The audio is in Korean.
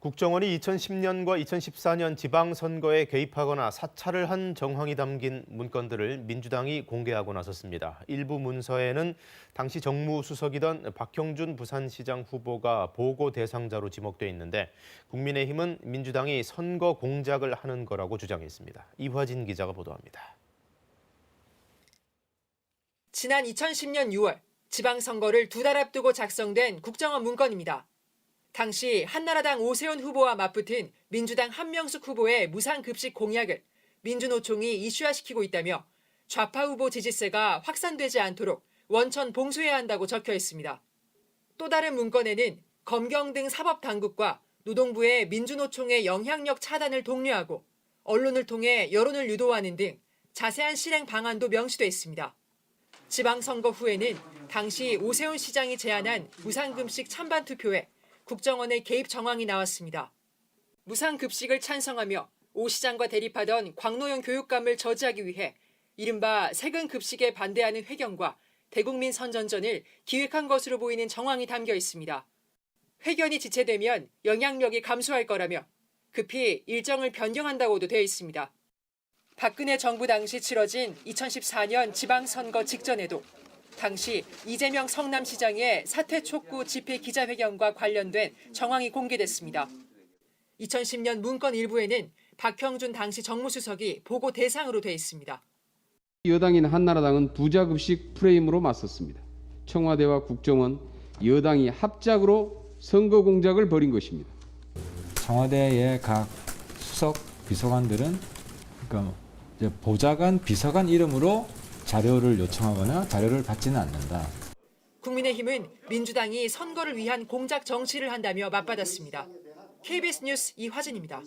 국정원이 2010년과 2014년 지방선거에 개입하거나 사찰을 한 정황이 담긴 문건들을 민주당이 공개하고 나섰습니다. 일부 문서에는 당시 정무수석이던 박형준 부산시장 후보가 보고 대상자로 지목돼 있는데 국민의힘은 민주당이 선거 공작을 하는 거라고 주장했습니다. 이화진 기자가 보도합니다. 지난 2010년 6월 지방선거를 2달 앞두고 작성된 국정원 문건입니다. 당시 한나라당 오세훈 후보와 맞붙은 민주당 한명숙 후보의 무상급식 공약을 민주노총이 이슈화시키고 있다며 좌파 후보 지지세가 확산되지 않도록 원천 봉쇄해야 한다고 적혀 있습니다. 또 다른 문건에는 검경 등 사법당국과 노동부의 민주노총의 영향력 차단을 독려하고 언론을 통해 여론을 유도하는 등 자세한 실행 방안도 명시돼 있습니다. 지방선거 후에는 당시 오세훈 시장이 제안한 무상급식 찬반 투표에 국정원의 개입 정황이 나왔습니다. 무상급식을 찬성하며 오 시장과 대립하던 광노현 교육감을 저지하기 위해 이른바 세금급식에 반대하는 회견과 대국민 선전전을 기획한 것으로 보이는 정황이 담겨 있습니다. 회견이 지체되면 영향력이 감소할 거라며 급히 일정을 변경한다고도 되어 있습니다. 박근혜 정부 당시 치러진 2014년 지방선거 직전에도 당시 이재명 성남시장의 사퇴 촉구 집회 기자회견과 관련된 정황이 공개됐습니다. 2010년 문건 일부에는 박형준 당시 정무수석이 보고 대상으로 돼 있습니다. 여당인 한나라당은 부자급식 프레임으로 맞섰습니다. 청와대와 국정원, 여당이 합작으로 선거 공작을 벌인 것입니다. 청와대의 각 수석 비서관들은 보좌관, 비서관 이름으로 자료를 요청하거나 자료를 받지는 않는다. 국민의힘은 민주당이 선거를 위한 공작 정치를 한다며 맞받았습니다. KBS 뉴스 이화진입니다.